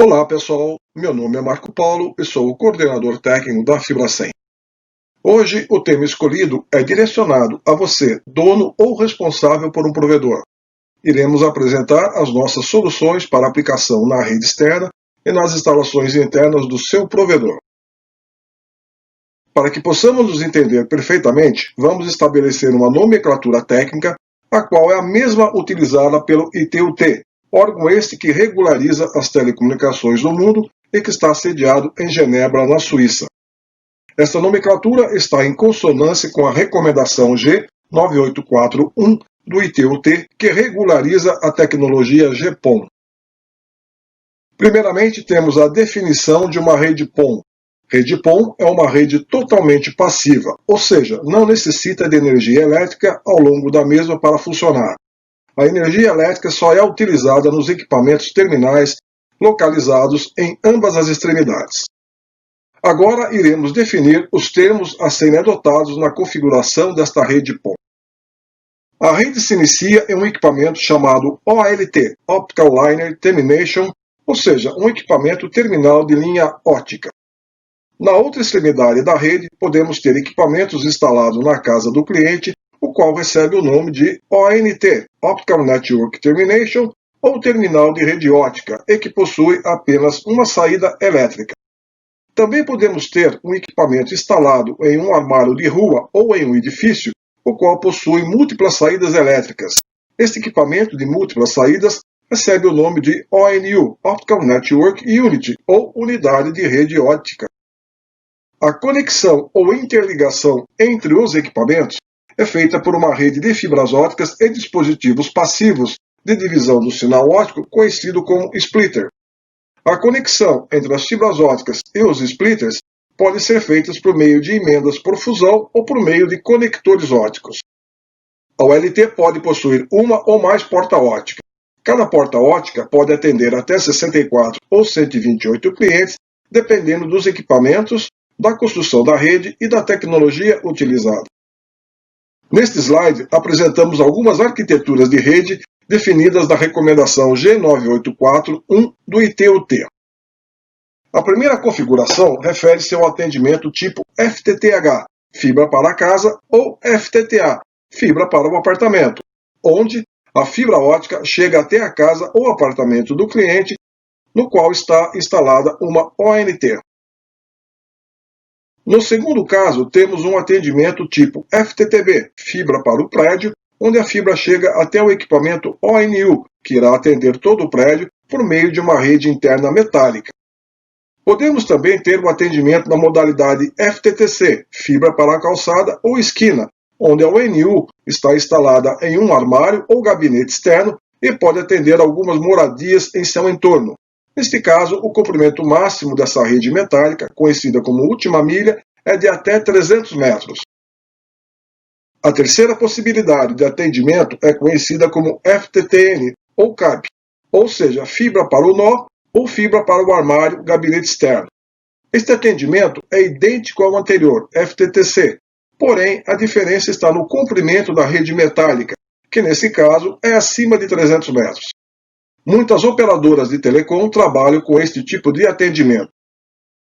Olá pessoal, meu nome é Marco Paulo e sou o coordenador técnico da FibraSem. Hoje o tema escolhido é direcionado a você, dono ou responsável por um provedor. Iremos apresentar as nossas soluções para aplicação na rede externa e nas instalações internas do seu provedor. Para que possamos nos entender perfeitamente, vamos estabelecer uma nomenclatura técnica, a qual é a mesma utilizada pelo ITU-T, órgão este que regulariza as telecomunicações no mundo e que está sediado em Genebra, na Suíça. Esta nomenclatura está em consonância com a recomendação G9841 do ITU-T, que regulariza a tecnologia GPON. Primeiramente, temos a definição de uma rede PON. Rede PON é uma rede totalmente passiva, ou seja, não necessita de energia elétrica ao longo da mesma para funcionar. A energia elétrica só é utilizada nos equipamentos terminais localizados em ambas as extremidades. Agora iremos definir os termos a serem adotados na configuração desta rede PON. A rede se inicia em um equipamento chamado OLT, Optical Line Termination, ou seja, um equipamento terminal de linha óptica. Na outra extremidade da rede, podemos ter equipamentos instalados na casa do cliente, o qual recebe o nome de ONT, Optical Network Termination, ou terminal de rede óptica, e que possui apenas uma saída elétrica. Também podemos ter um equipamento instalado em um armário de rua ou em um edifício, o qual possui múltiplas saídas elétricas. Este equipamento de múltiplas saídas recebe o nome de ONU, Optical Network Unit, ou Unidade de Rede Óptica. A conexão ou interligação entre os equipamentos é feita por uma rede de fibras ópticas e dispositivos passivos de divisão do sinal óptico, conhecido como splitter. A conexão entre as fibras ópticas e os splitters pode ser feita por meio de emendas por fusão ou por meio de conectores ópticos. A OLT pode possuir uma ou mais portas ópticas. Cada porta óptica pode atender até 64 ou 128 clientes, dependendo dos equipamentos, da construção da rede e da tecnologia utilizada. Neste slide, apresentamos algumas arquiteturas de rede definidas na recomendação G9841 do ITU-T. A primeira configuração refere-se ao atendimento tipo FTTH, fibra para a casa, ou FTTA, fibra para o apartamento, onde a fibra óptica chega até a casa ou apartamento do cliente, no qual está instalada uma ONT. No segundo caso, temos um atendimento tipo FTTB, fibra para o prédio, onde a fibra chega até o equipamento ONU, que irá atender todo o prédio por meio de uma rede interna metálica. Podemos também ter o atendimento na modalidade FTTC, fibra para a calçada ou esquina, onde a ONU está instalada em um armário ou gabinete externo e pode atender algumas moradias em seu entorno. Neste caso, o comprimento máximo dessa rede metálica, conhecida como última milha, é de até 300 metros. A terceira possibilidade de atendimento é conhecida como FTTN, ou CAP, ou seja, fibra para o nó ou fibra para o armário gabinete externo. Este atendimento é idêntico ao anterior, FTTC, porém a diferença está no comprimento da rede metálica, que nesse caso é acima de 300 metros. Muitas operadoras de telecom trabalham com este tipo de atendimento.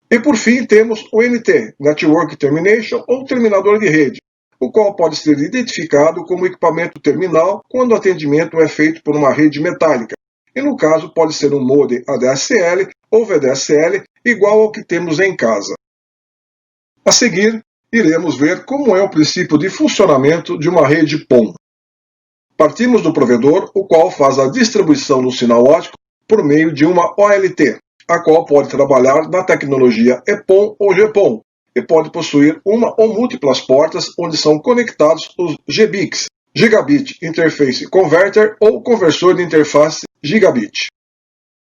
E por fim temos o NT, Network Termination ou terminador de rede, o qual pode ser identificado como equipamento terminal quando o atendimento é feito por uma rede metálica, e no caso pode ser um modem ADSL ou VDSL igual ao que temos em casa. A seguir, iremos ver como é o princípio de funcionamento de uma rede PON. Partimos do provedor, o qual faz a distribuição do sinal óptico por meio de uma OLT, a qual pode trabalhar na tecnologia EPON ou GPON, e pode possuir uma ou múltiplas portas onde são conectados os GBICs, Gigabit Interface Converter ou conversor de interface Gigabit.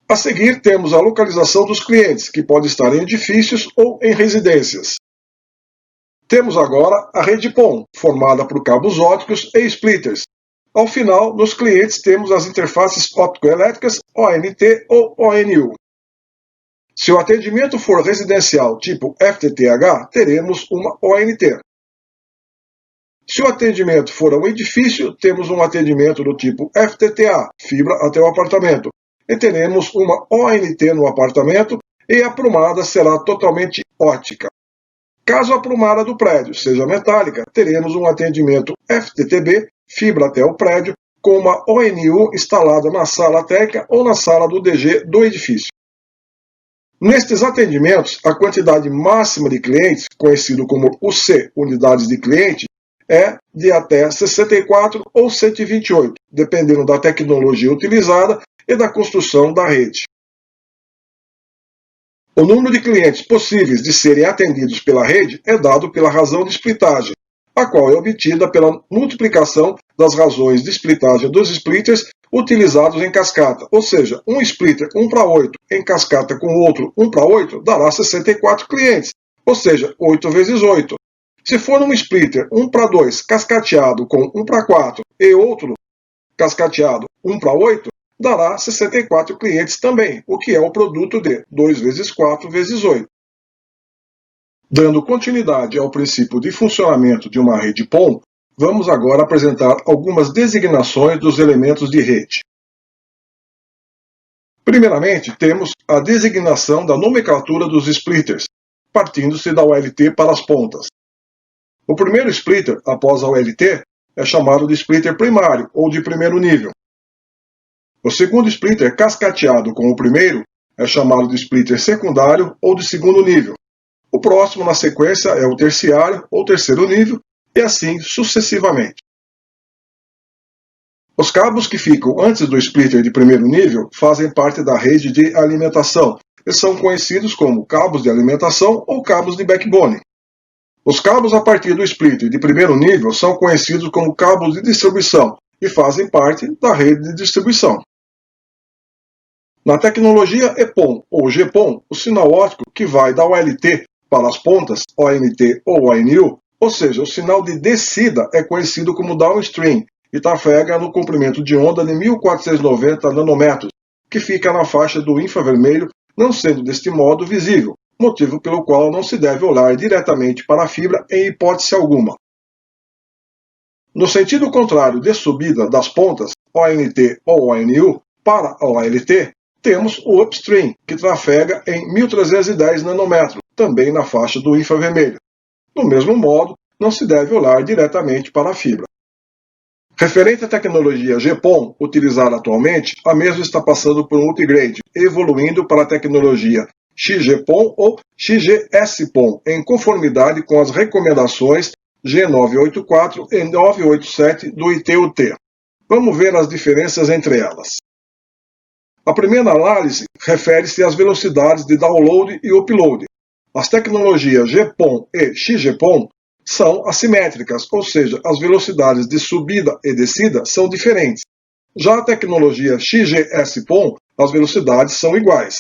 A seguir temos a localização dos clientes, que pode estar em edifícios ou em residências. Temos agora a rede PON, formada por cabos ópticos e splitters. Ao final, nos clientes temos as interfaces óptico-elétricas ONT ou ONU. Se o atendimento for residencial tipo FTTH, teremos uma ONT. Se o atendimento for a um edifício, temos um atendimento do tipo FTTA, fibra até o apartamento. e teremos uma ONT no apartamento e a prumada será totalmente ótica. Caso a prumada do prédio seja metálica, teremos um atendimento FTTB, fibra até o prédio, com uma ONU instalada na sala técnica ou na sala do DG do edifício. Nestes atendimentos, a quantidade máxima de clientes, conhecido como UC, unidades de cliente, é de até 64 ou 128, dependendo da tecnologia utilizada e da construção da rede. O número de clientes possíveis de serem atendidos pela rede é dado pela razão de splitagem, a qual é obtida pela multiplicação das razões de splitagem dos splitters utilizados em cascata, ou seja, um splitter 1:8 em cascata com outro 1:8 dará 64 clientes, ou seja, 8 vezes 8. Se for um splitter 1:2 cascateado com 1:4 e outro cascateado 1:8, dará 64 clientes também, o que é o produto de 2 vezes 4 vezes 8. Dando continuidade ao princípio de funcionamento de uma rede PON, vamos agora apresentar algumas designações dos elementos de rede. Primeiramente, temos a designação da nomenclatura dos splitters, partindo-se da OLT para as pontas. O primeiro splitter, após a OLT, é chamado de splitter primário ou de primeiro nível. O segundo splitter cascateado com o primeiro é chamado de splitter secundário ou de segundo nível. O próximo na sequência é o terciário ou terceiro nível e assim sucessivamente. Os cabos que ficam antes do splitter de primeiro nível fazem parte da rede de alimentação e são conhecidos como cabos de alimentação ou cabos de backbone. Os cabos a partir do splitter de primeiro nível são conhecidos como cabos de distribuição e fazem parte da rede de distribuição. Na tecnologia EPON ou GPON, o sinal óptico que vai da OLT para as pontas, ONT ou ONU, ou seja, o sinal de descida é conhecido como downstream e trafega no comprimento de onda de 1490 nanômetros, que fica na faixa do infravermelho, não sendo deste modo visível, motivo pelo qual não se deve olhar diretamente para a fibra em hipótese alguma. No sentido contrário de subida das pontas, ONT ou ONU, para a OLT, temos o upstream, que trafega em 1310 nanômetros, também na faixa do infravermelho. Do mesmo modo, não se deve olhar diretamente para a fibra. Referente à tecnologia GPON utilizada atualmente, a mesma está passando por um upgrade, evoluindo para a tecnologia XGPON ou XGS-PON, em conformidade com as recomendações G984 e 987 do ITU-T. Vamos ver as diferenças entre elas. A primeira análise refere-se às velocidades de download e upload. As tecnologias GPON e XGPON são assimétricas, ou seja, as velocidades de subida e descida são diferentes. Já a tecnologia XGS-PON, as velocidades são iguais.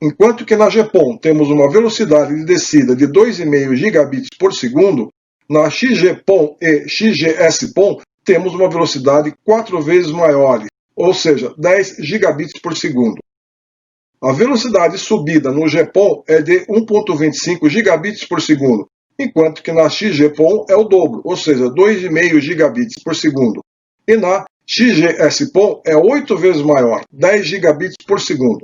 Enquanto que na GPON temos uma velocidade de descida de 2,5 gigabits por segundo, na XGPON e XGS-PON temos uma velocidade 4 vezes maior, ou seja, 10 gigabits por segundo. A velocidade subida no GPON é de 1,25 gigabits por segundo, enquanto que na XGPON é o dobro, ou seja, 2,5 gigabits por segundo. E na XGS-PON é 8 vezes maior, 10 gigabits por segundo.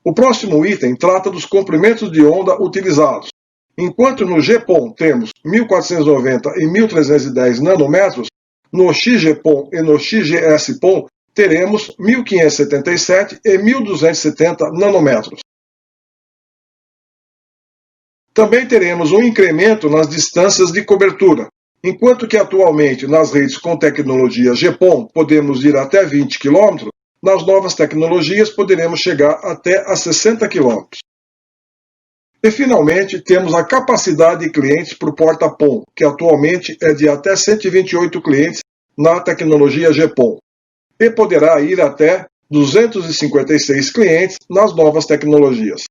O próximo item trata dos comprimentos de onda utilizados. Enquanto no GPON temos 1490 e 1310 nanômetros, no XGPON e no XGS-PON teremos 1577 e 1270 nanômetros. Também teremos um incremento nas distâncias de cobertura. Enquanto que atualmente nas redes com tecnologia GPON podemos ir até 20 km, nas novas tecnologias poderemos chegar até a 60 km. E finalmente temos a capacidade de clientes por porta PON, que atualmente é de até 128 clientes na tecnologia GPON, e poderá ir até 256 clientes nas novas tecnologias.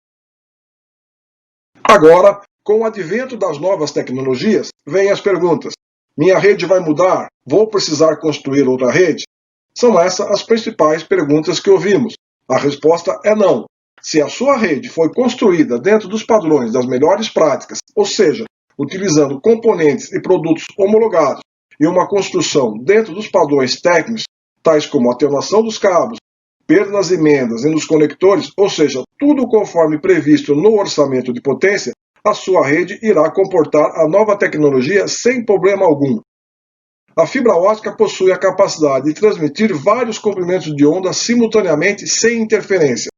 Agora, com o advento das novas tecnologias, vêm as perguntas. Minha rede vai mudar? Vou precisar construir outra rede? São essas as principais perguntas que ouvimos. A resposta é não. Se a sua rede foi construída dentro dos padrões das melhores práticas, ou seja, utilizando componentes e produtos homologados, e uma construção dentro dos padrões técnicos, tais como atenuação dos cabos, perda nas emendas e nos conectores, ou seja, tudo conforme previsto no orçamento de potência, a sua rede irá comportar a nova tecnologia sem problema algum. A fibra ótica possui a capacidade de transmitir vários comprimentos de onda simultaneamente sem interferência.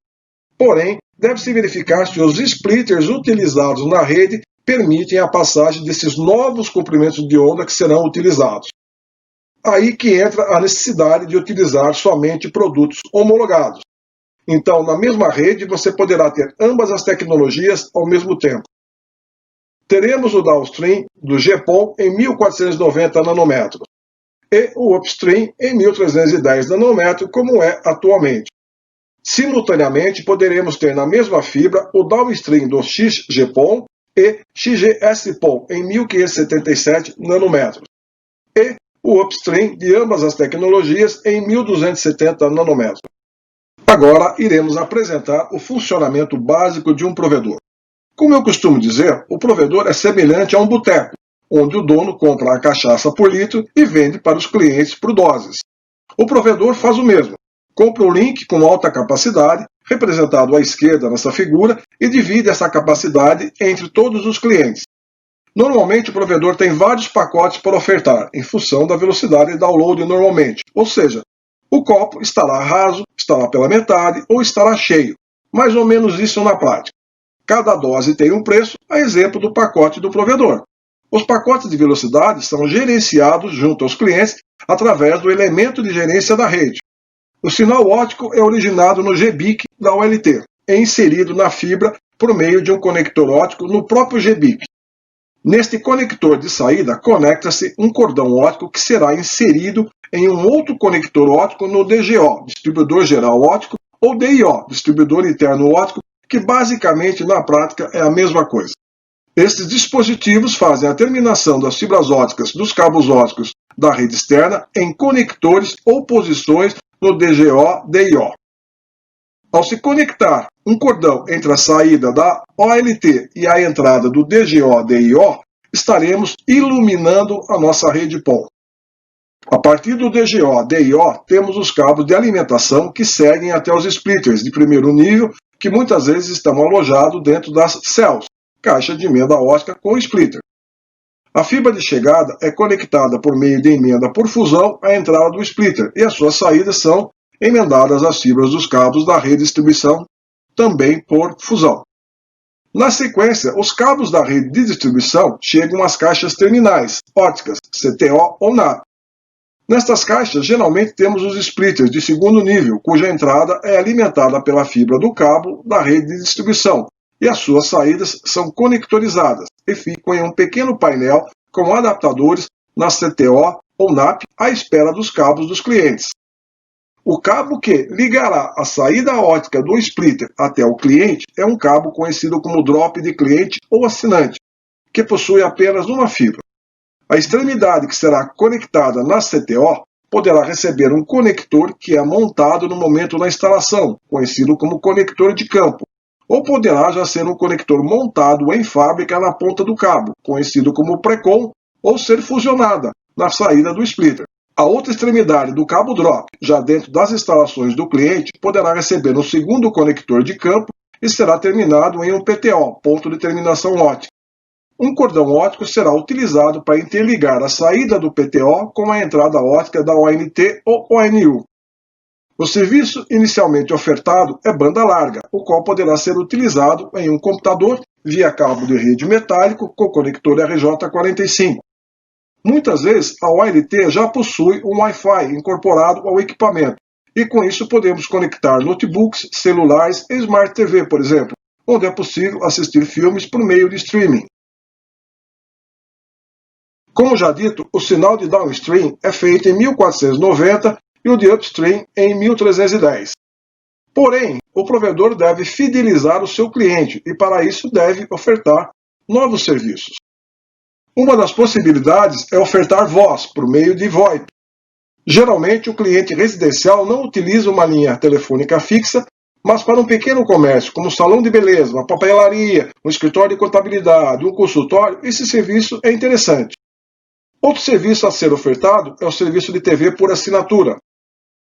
Porém, deve-se verificar se os splitters utilizados na rede permitem a passagem desses novos comprimentos de onda que serão utilizados. Aí que entra a necessidade de utilizar somente produtos homologados. Então, na mesma rede, você poderá ter ambas as tecnologias ao mesmo tempo. Teremos o downstream do GPON em 1490 nanômetros e o upstream em 1310 nanômetros, como é atualmente. Simultaneamente, poderemos ter na mesma fibra o downstream do XGPON e XGS-PON em 1577 nanômetros e o upstream de ambas as tecnologias em 1270 nanômetros. Agora iremos apresentar o funcionamento básico de um provedor. Como eu costumo dizer, o provedor é semelhante a um boteco, onde o dono compra a cachaça por litro e vende para os clientes por doses. O provedor faz o mesmo. Compra um link com alta capacidade, representado à esquerda nessa figura, e divide essa capacidade entre todos os clientes. Normalmente o provedor tem vários pacotes para ofertar, em função da velocidade de download normalmente, ou seja, o copo estará raso, estará pela metade ou estará cheio, mais ou menos isso na prática. Cada dose tem um preço, a exemplo do pacote do provedor. Os pacotes de velocidade são gerenciados junto aos clientes através do elemento de gerência da rede. O sinal óptico é originado no GBIC da OLT, é inserido na fibra por meio de um conector óptico no próprio GBIC. Neste conector de saída, conecta-se um cordão óptico que será inserido em um outro conector óptico no DGO, distribuidor geral óptico, ou DIO, distribuidor interno óptico, que basicamente na prática é a mesma coisa. Esses dispositivos fazem a terminação das fibras ópticas dos cabos ópticos da rede externa em conectores ou posições no DGO-DIO. Ao se conectar um cordão entre a saída da OLT e a entrada do DGO-DIO, estaremos iluminando a nossa rede PON. A partir do DGO-DIO, temos os cabos de alimentação que seguem até os splitters de primeiro nível, que muitas vezes estão alojados dentro das cells, caixa de emenda óptica com splitter. A fibra de chegada é conectada por meio de emenda por fusão à entrada do splitter e as suas saídas são emendadas às fibras dos cabos da rede de distribuição, também por fusão. Na sequência, os cabos da rede de distribuição chegam às caixas terminais, ópticas, CTO ou NAP. Nestas caixas, geralmente temos os splitters de segundo nível, cuja entrada é alimentada pela fibra do cabo da rede de distribuição, e as suas saídas são conectorizadas e ficam em um pequeno painel com adaptadores na CTO ou NAP à espera dos cabos dos clientes. O cabo que ligará a saída óptica do splitter até o cliente é um cabo conhecido como drop de cliente ou assinante, que possui apenas uma fibra. A extremidade que será conectada na CTO poderá receber um conector que é montado no momento da instalação, conhecido como conector de campo, ou poderá já ser um conector montado em fábrica na ponta do cabo, conhecido como Precon, ou ser fusionada na saída do splitter. A outra extremidade do cabo drop, já dentro das instalações do cliente, poderá receber um segundo conector de campo e será terminado em um PTO, ponto de terminação óptica. Um cordão óptico será utilizado para interligar a saída do PTO com a entrada óptica da ONT ou ONU. O serviço inicialmente ofertado é banda larga, o qual poderá ser utilizado em um computador via cabo de rede metálico com conector RJ45. Muitas vezes a OLT já possui um Wi-Fi incorporado ao equipamento, e com isso podemos conectar notebooks, celulares e Smart TV, por exemplo, onde é possível assistir filmes por meio de streaming. Como já dito, o sinal de downstream é feito em 1490 e o de upstream em 1310. Porém, o provedor deve fidelizar o seu cliente e para isso deve ofertar novos serviços. Uma das possibilidades é ofertar voz por meio de VoIP. Geralmente, o cliente residencial não utiliza uma linha telefônica fixa, mas para um pequeno comércio, como um salão de beleza, uma papelaria, um escritório de contabilidade, um consultório, esse serviço é interessante. Outro serviço a ser ofertado é o serviço de TV por assinatura.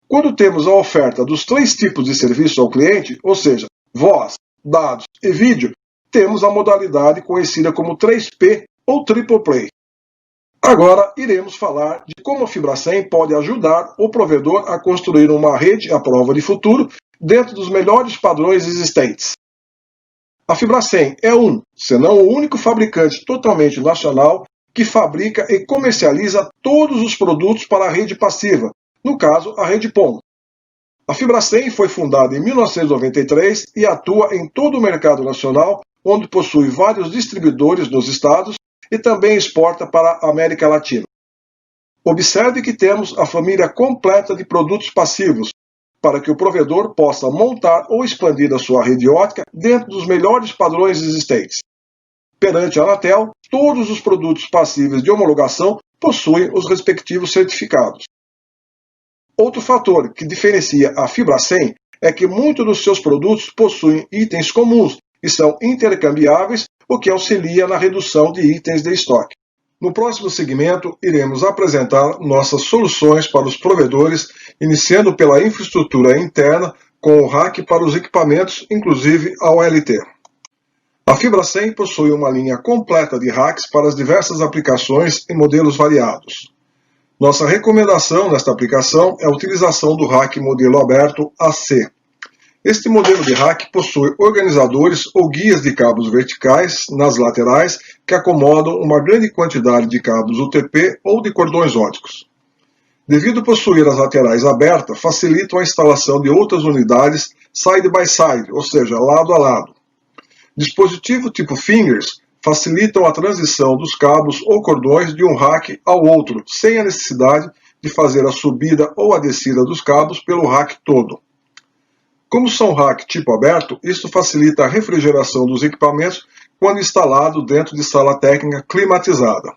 Quando temos a oferta dos 3 tipos de serviço ao cliente, ou seja, voz, dados e vídeo, temos a modalidade conhecida como 3P ou Triple Play. Agora iremos falar de como a FibraSem pode ajudar o provedor a construir uma rede à prova de futuro dentro dos melhores padrões existentes. A FibraSem é se não o único fabricante totalmente nacional que fabrica e comercializa todos os produtos para a rede passiva, no caso, a rede PON. A FibraSem foi fundada em 1993 e atua em todo o mercado nacional, onde possui vários distribuidores nos estados e também exporta para a América Latina. Observe que temos a família completa de produtos passivos, para que o provedor possa montar ou expandir a sua rede ótica dentro dos melhores padrões existentes. Perante a Anatel, todos os produtos passíveis de homologação possuem os respectivos certificados. Outro fator que diferencia a FibraSem é que muitos dos seus produtos possuem itens comuns e são intercambiáveis, o que auxilia na redução de itens de estoque. No próximo segmento, iremos apresentar nossas soluções para os provedores, iniciando pela infraestrutura interna com o rack para os equipamentos, inclusive a OLT. A FibraSem possui uma linha completa de racks para as diversas aplicações e modelos variados. Nossa recomendação nesta aplicação é a utilização do rack modelo aberto AC. Este modelo de rack possui organizadores ou guias de cabos verticais nas laterais que acomodam uma grande quantidade de cabos UTP ou de cordões óticos. Devido a possuir as laterais abertas, facilitam a instalação de outras unidades side by side, ou seja, lado a lado. Dispositivos tipo fingers facilitam a transição dos cabos ou cordões de um rack ao outro, sem a necessidade de fazer a subida ou a descida dos cabos pelo rack todo. Como são rack tipo aberto, isso facilita a refrigeração dos equipamentos quando instalado dentro de sala técnica climatizada.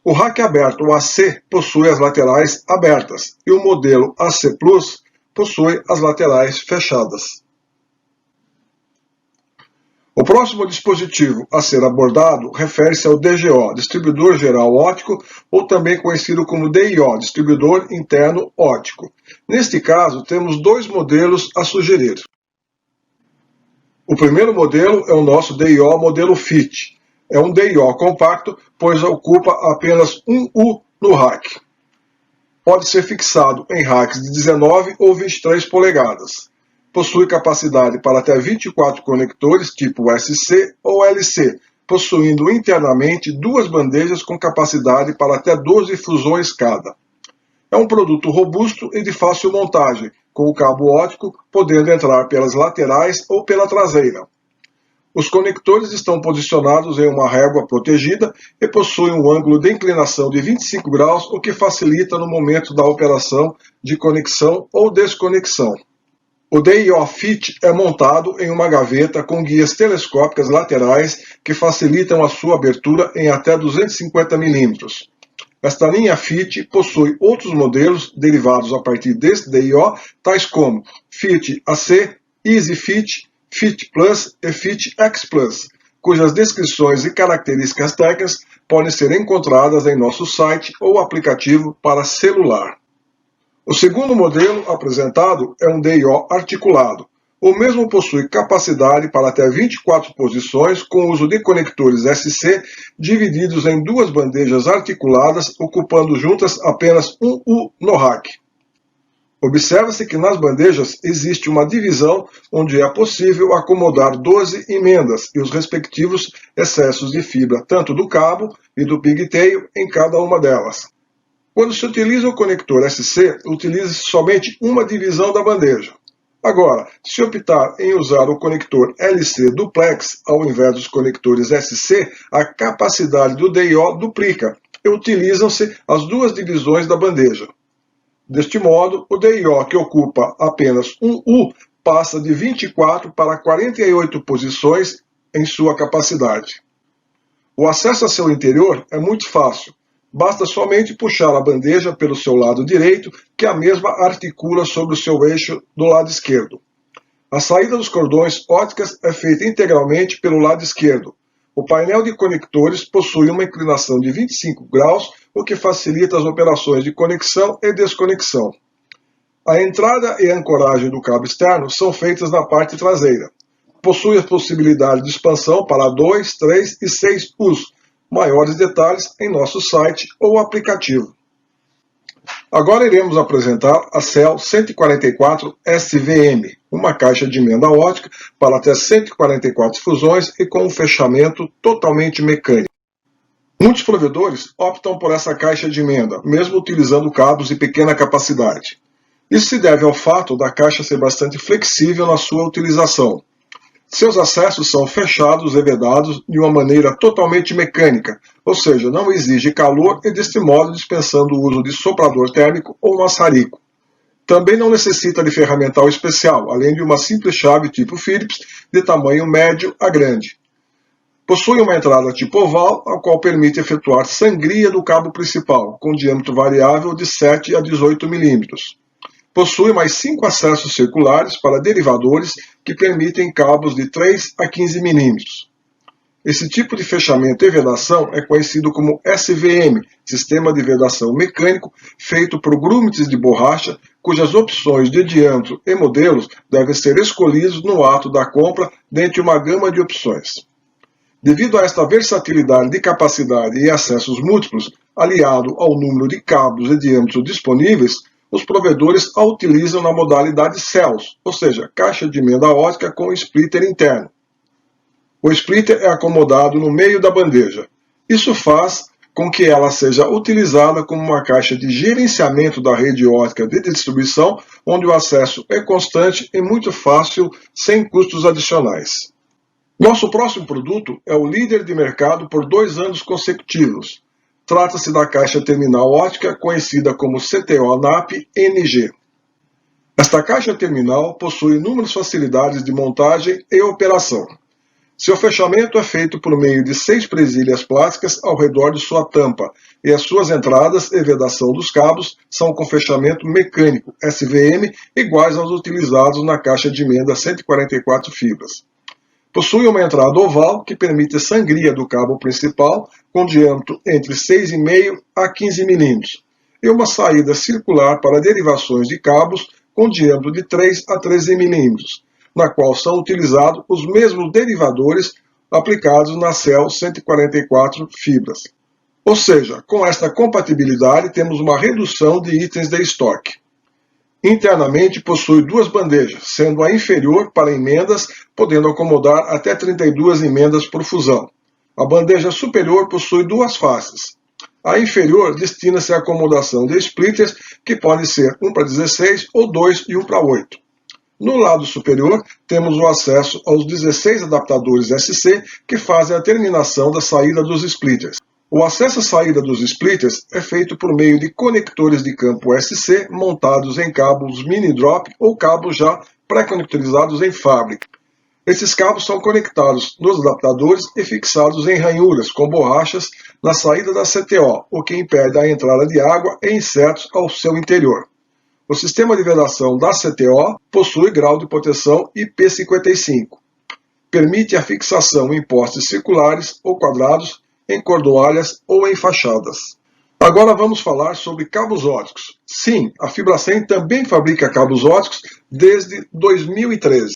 O rack aberto AC possui as laterais abertas e o modelo AC Plus possui as laterais fechadas. O próximo dispositivo a ser abordado refere-se ao DGO, Distribuidor Geral Óptico, ou também conhecido como DIO, Distribuidor Interno Óptico. Neste caso, temos 2 modelos a sugerir. O primeiro modelo é o nosso DIO modelo FIT. É um DIO compacto, pois ocupa apenas um U no rack. Pode ser fixado em racks de 19 ou 23 polegadas. Possui capacidade para até 24 conectores tipo SC ou LC, possuindo internamente 2 bandejas com capacidade para até 12 fusões cada. É um produto robusto e de fácil montagem, com o cabo óptico podendo entrar pelas laterais ou pela traseira. Os conectores estão posicionados em uma régua protegida e possuem um ângulo de inclinação de 25 graus, o que facilita no momento da operação de conexão ou desconexão. O DIO FIT é montado em uma gaveta com guias telescópicas laterais que facilitam a sua abertura em até 250 mm. Esta linha FIT possui outros modelos derivados a partir deste DIO, tais como FIT AC, Easy FIT, FIT Plus e FIT X Plus, cujas descrições e características técnicas podem ser encontradas em nosso site ou aplicativo para celular. O segundo modelo apresentado é um DIO articulado. O mesmo possui capacidade para até 24 posições com uso de conectores SC divididos em 2 bandejas articuladas, ocupando juntas apenas um U no rack. Observa-se que nas bandejas existe uma divisão onde é possível acomodar 12 emendas e os respectivos excessos de fibra, tanto do cabo e do pigtail em cada uma delas. Quando se utiliza o conector SC, utiliza-se somente uma divisão da bandeja. Agora, se optar em usar o conector LC duplex ao invés dos conectores SC, a capacidade do DIO duplica e utilizam-se as 2 divisões da bandeja. Deste modo, o DIO que ocupa apenas um U passa de 24 para 48 posições em sua capacidade. O acesso a seu interior é muito fácil. Basta somente puxar a bandeja pelo seu lado direito, que a mesma articula sobre o seu eixo do lado esquerdo. A saída dos cordões óticas é feita integralmente pelo lado esquerdo. O painel de conectores possui uma inclinação de 25 graus, o que facilita as operações de conexão e desconexão. A entrada e a ancoragem do cabo externo são feitas na parte traseira. Possui a possibilidade de expansão para 2, 3 e 6 usos. Maiores detalhes em nosso site ou aplicativo. Agora iremos apresentar a CEL 144 SVM, uma caixa de emenda ótica para até 144 fusões e com um fechamento totalmente mecânico. Muitos provedores optam por essa caixa de emenda, mesmo utilizando cabos de pequena capacidade. Isso se deve ao fato da caixa ser bastante flexível na sua utilização. Seus acessos são fechados e vedados de uma maneira totalmente mecânica, ou seja, não exige calor e deste modo dispensando o uso de soprador térmico ou maçarico. Também não necessita de ferramental especial, além de uma simples chave tipo Phillips de tamanho médio a grande. Possui uma entrada tipo oval, a qual permite efetuar sangria do cabo principal, com diâmetro variável de 7 a 18 mm. Possui mais 5 acessos circulares para derivadores que permitem cabos de 3 a 15 mm. Esse tipo de fechamento e vedação é conhecido como SVM, Sistema de Vedação Mecânico, feito por grumets de borracha, cujas opções de diâmetro e modelos devem ser escolhidos no ato da compra dentre uma gama de opções. Devido a esta versatilidade de capacidade e acessos múltiplos, aliado ao número de cabos e diâmetros disponíveis, os provedores a utilizam na modalidade CELS, ou seja, caixa de emenda ótica com splitter interno. O splitter é acomodado no meio da bandeja. Isso faz com que ela seja utilizada como uma caixa de gerenciamento da rede ótica de distribuição, onde o acesso é constante e muito fácil, sem custos adicionais. Nosso próximo produto é o líder de mercado por 2 anos consecutivos. Trata-se da caixa terminal ótica, conhecida como CTO-NAP-NG. Esta caixa terminal possui inúmeras facilidades de montagem e operação. Seu fechamento é feito por meio de 6 presilhas plásticas ao redor de sua tampa, e as suas entradas e vedação dos cabos são com fechamento mecânico, SVM, iguais aos utilizados na caixa de emenda 144 fibras. Possui uma entrada oval que permite sangria do cabo principal com diâmetro entre 6,5 a 15 mm e uma saída circular para derivações de cabos com diâmetro de 3 a 13 mm, na qual são utilizados os mesmos derivadores aplicados na CEL 144 fibras. Ou seja, com esta compatibilidade temos uma redução de itens de estoque. Internamente possui 2 bandejas, sendo a inferior para emendas, podendo acomodar até 32 emendas por fusão. A bandeja superior possui 2 faces. A inferior destina-se à acomodação de splitters, que podem ser 1 para 16 ou 2 e 1 para 8. No lado superior, temos o acesso aos 16 adaptadores SC, que fazem a terminação da saída dos splitters. O acesso à saída dos splitters é feito por meio de conectores de campo SC montados em cabos mini-drop ou cabos já pré-conectorizados em fábrica. Esses cabos são conectados nos adaptadores e fixados em ranhuras com borrachas na saída da CTO, o que impede a entrada de água e insetos ao seu interior. O sistema de vedação da CTO possui grau de proteção IP55. Permite a fixação em postes circulares ou quadrados, em cordoalhas ou em fachadas. Agora vamos falar sobre cabos óticos. Sim, a FibraSem também fabrica cabos óticos desde 2013.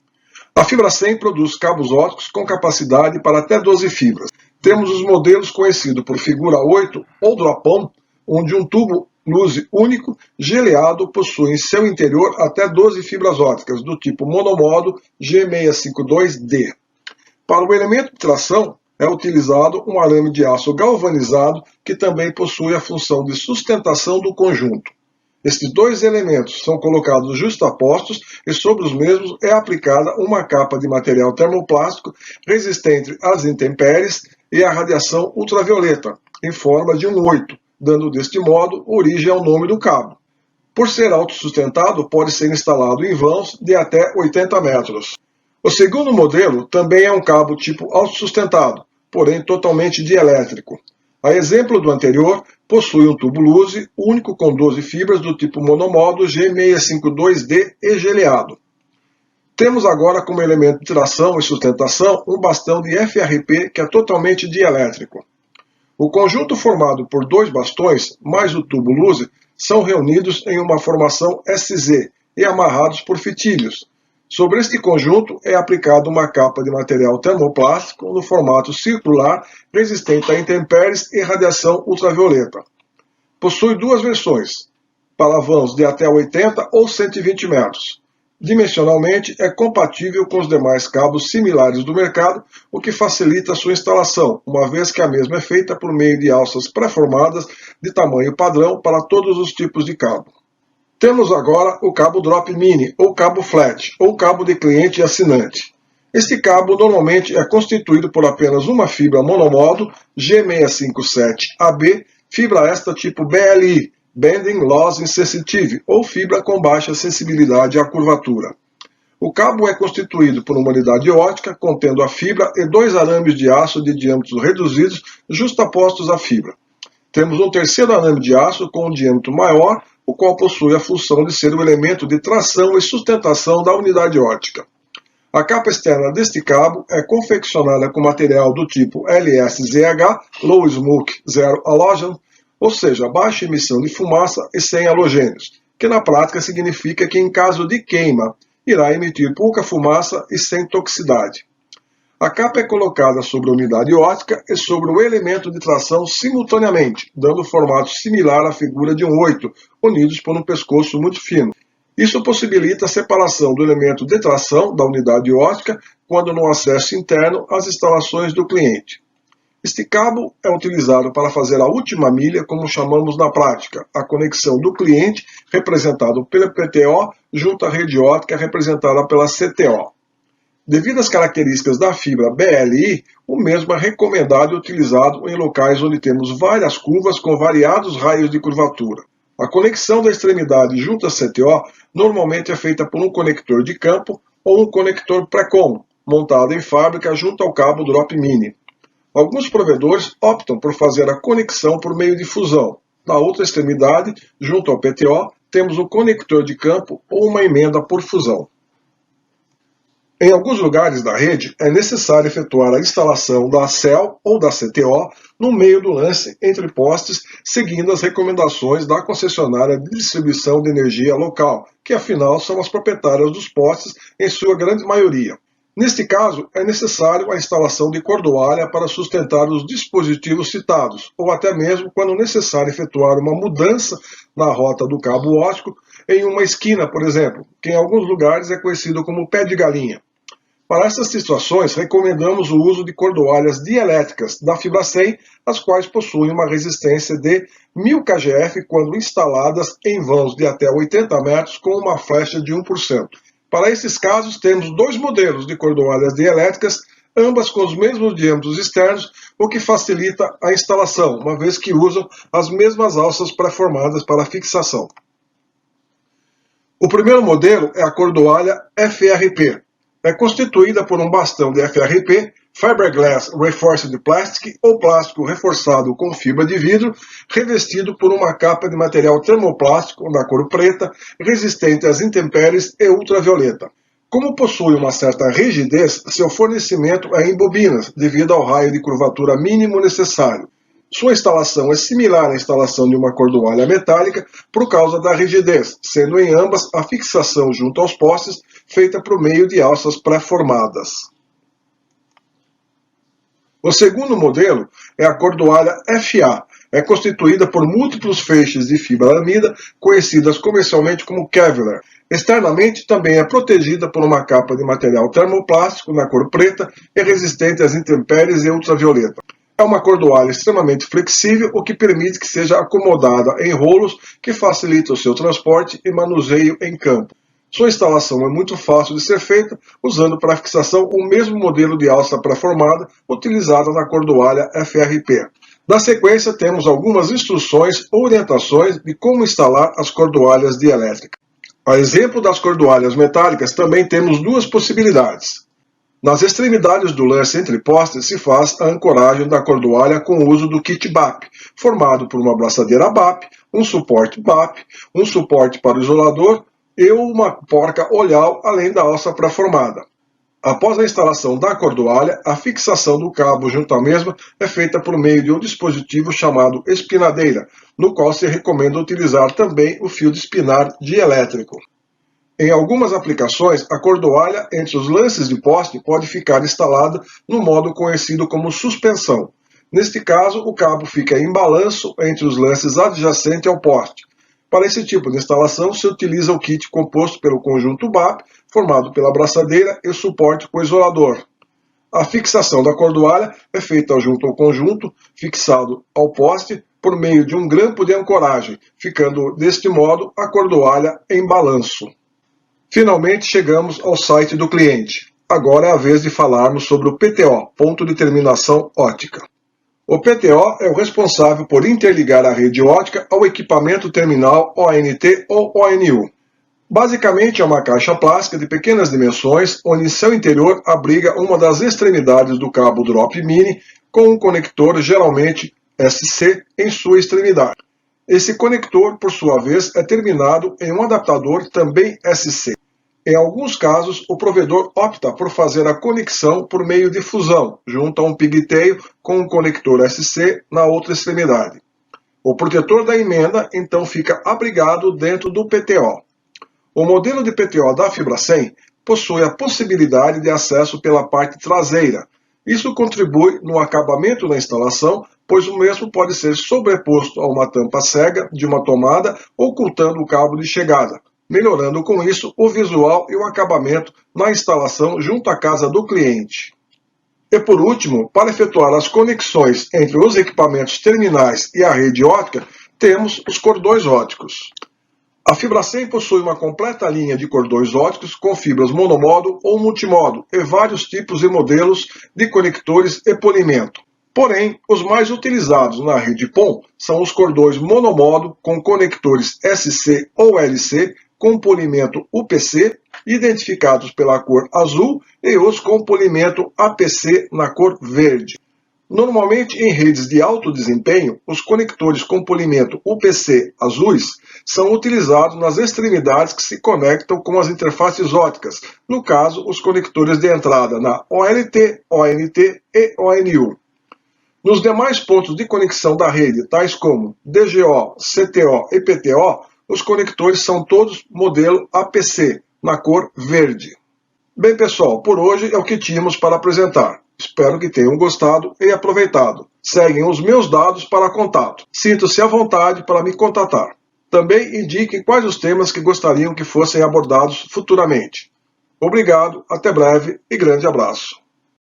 A FibraSem produz cabos óticos com capacidade para até 12 fibras. Temos os modelos conhecidos por figura 8 ou drop-on, onde um tubo luz único geleado possui em seu interior até 12 fibras óticas do tipo monomodo G652D. Para o elemento de tração, é utilizado um arame de aço galvanizado que também possui a função de sustentação do conjunto. Estes 2 elementos são colocados justapostos e sobre os mesmos é aplicada uma capa de material termoplástico resistente às intempéries e à radiação ultravioleta, em forma de um 8, dando deste modo origem ao nome do cabo. Por ser autossustentado, pode ser instalado em vãos de até 80 metros. O segundo modelo também é um cabo tipo autossustentado, porém totalmente dielétrico. A exemplo do anterior, possui um tubo luze único com 12 fibras do tipo monomodo G652D egeleado. Temos agora como elemento de tração e sustentação um bastão de FRP que é totalmente dielétrico. O conjunto formado por dois bastões, mais o tubo luze, são reunidos em uma formação SZ e amarrados por fitilhos. Sobre este conjunto é aplicada uma capa de material termoplástico no formato circular, resistente a intempéries e radiação ultravioleta. Possui duas versões, para vãos de até 80 ou 120 metros. Dimensionalmente, é compatível com os demais cabos similares do mercado, o que facilita sua instalação, uma vez que a mesma é feita por meio de alças pré-formadas de tamanho padrão para todos os tipos de cabo. Temos agora o cabo Drop Mini, ou cabo flat, ou cabo de cliente e assinante. Este cabo normalmente é constituído por apenas uma fibra monomodo G657AB, fibra esta tipo BLI, Bending Loss Insensitive, ou fibra com baixa sensibilidade à curvatura. O cabo é constituído por uma unidade ótica contendo a fibra e dois arames de aço de diâmetros reduzidos justapostos à fibra. Temos um terceiro arame de aço com um diâmetro maior, o qual possui a função de ser o elemento de tração e sustentação da unidade ótica. A capa externa deste cabo é confeccionada com material do tipo LSZH, Low Smoke Zero Halogen, ou seja, baixa emissão de fumaça e sem halogênios, que na prática significa que em caso de queima, irá emitir pouca fumaça e sem toxicidade. A capa é colocada sobre a unidade ótica e sobre o elemento de tração simultaneamente, dando formato similar à figura de um 8, unidos por um pescoço muito fino. Isso possibilita a separação do elemento de tração da unidade ótica quando no acesso interno às instalações do cliente. Este cabo é utilizado para fazer a última milha, como chamamos na prática, a conexão do cliente, representado pela PTO, junto à rede ótica, representada pela CTO. Devido às características da fibra BLI, o mesmo é recomendado e utilizado em locais onde temos várias curvas com variados raios de curvatura. A conexão da extremidade junto à CTO normalmente é feita por um conector de campo ou um conector pré-com, montado em fábrica junto ao cabo Drop Mini. Alguns provedores optam por fazer a conexão por meio de fusão. Na outra extremidade, junto ao PTO, temos um conector de campo ou uma emenda por fusão. Em alguns lugares da rede, é necessário efetuar a instalação da CEL ou da CTO no meio do lance entre postes, seguindo as recomendações da concessionária de distribuição de energia local, que afinal são as proprietárias dos postes em sua grande maioria. Neste caso, é necessário a instalação de cordoalha para sustentar os dispositivos citados, ou até mesmo quando necessário efetuar uma mudança na rota do cabo óptico em uma esquina, por exemplo, que em alguns lugares é conhecido como pé de galinha. Para essas situações, recomendamos o uso de cordoalhas dielétricas da fibra 100, as quais possuem uma resistência de 1000 kgf quando instaladas em vãos de até 80 metros com uma flecha de 1%. Para esses casos, temos dois modelos de cordoalhas dielétricas, ambas com os mesmos diâmetros externos, o que facilita a instalação, uma vez que usam as mesmas alças pré-formadas para fixação. O primeiro modelo é a cordoalha FRP. É constituída por um bastão de FRP, Fiberglass Reinforced Plastic, ou plástico reforçado com fibra de vidro, revestido por uma capa de material termoplástico na cor preta, resistente às intempéries e ultravioleta. Como possui uma certa rigidez, seu fornecimento é em bobinas, devido ao raio de curvatura mínimo necessário. Sua instalação é similar à instalação de uma cordoalha metálica por causa da rigidez, sendo em ambas a fixação junto aos postes feita por meio de alças pré-formadas. O segundo modelo é a cordoalha FA. É constituída por múltiplos feixes de fibra aramida, conhecidas comercialmente como Kevlar. Externamente também é protegida por uma capa de material termoplástico na cor preta e resistente às intempéries e ultravioleta. É uma cordoalha extremamente flexível, o que permite que seja acomodada em rolos, que facilita o seu transporte e manuseio em campo. Sua instalação é muito fácil de ser feita, usando para fixação o mesmo modelo de alça pré-formada utilizada na cordoalha FRP. Na sequência, temos algumas instruções ou orientações de como instalar as cordoalhas dielétricas. A exemplo das cordoalhas metálicas, também temos duas possibilidades. Nas extremidades do lance entre postes se faz a ancoragem da cordoalha com o uso do kit BAP, formado por uma braçadeira BAP, um suporte BAP, um suporte para o isolador, e uma porca olhal além da alça pré-formada. Após a instalação da cordoalha, a fixação do cabo junto à mesma é feita por meio de um dispositivo chamado espinadeira, no qual se recomenda utilizar também o fio de espinar dielétrico. Em algumas aplicações, a cordoalha entre os lances de poste pode ficar instalada no modo conhecido como suspensão. Neste caso, o cabo fica em balanço entre os lances adjacentes ao poste. Para esse tipo de instalação, se utiliza o kit composto pelo conjunto BAP, formado pela braçadeira e suporte com isolador. A fixação da cordoalha é feita junto ao conjunto, fixado ao poste, por meio de um grampo de ancoragem, ficando deste modo a cordoalha em balanço. Finalmente chegamos ao site do cliente. Agora é a vez de falarmos sobre o PTO, ponto de terminação ótica. O PTO é o responsável por interligar a rede ótica ao equipamento terminal ONT ou ONU. Basicamente é uma caixa plástica de pequenas dimensões, onde em seu interior abriga uma das extremidades do cabo drop mini, com um conector geralmente SC em sua extremidade. Esse conector, por sua vez, é terminado em um adaptador também SC. Em alguns casos, o provedor opta por fazer a conexão por meio de fusão, junto a um pigtail com um conector SC na outra extremidade. O protetor da emenda, então, fica abrigado dentro do PTO. O modelo de PTO da FibraSem possui a possibilidade de acesso pela parte traseira. Isso contribui no acabamento da instalação, pois o mesmo pode ser sobreposto a uma tampa cega de uma tomada, ocultando o cabo de chegada, melhorando com isso o visual e o acabamento na instalação junto à casa do cliente. E por último, para efetuar as conexões entre os equipamentos terminais e a rede ótica, temos os cordões óticos. A FibraSem possui uma completa linha de cordões óticos com fibras monomodo ou multimodo e vários tipos e modelos de conectores e polimento. Porém, os mais utilizados na rede PON são os cordões monomodo com conectores SC ou LC com polimento UPC, identificados pela cor azul, e os com polimento APC na cor verde. Normalmente, em redes de alto desempenho, os conectores com polimento UPC azuis são utilizados nas extremidades que se conectam com as interfaces óticas, no caso, os conectores de entrada na OLT, ONT e ONU. Nos demais pontos de conexão da rede, tais como DGO, CTO e PTO, os conectores são todos modelo APC, na cor verde. Bem, pessoal, por hoje é o que tínhamos para apresentar. Espero que tenham gostado e aproveitado. Seguem os meus dados para contato. Sintam-se à vontade para me contatar. Também indiquem quais os temas que gostariam que fossem abordados futuramente. Obrigado, até breve e grande abraço.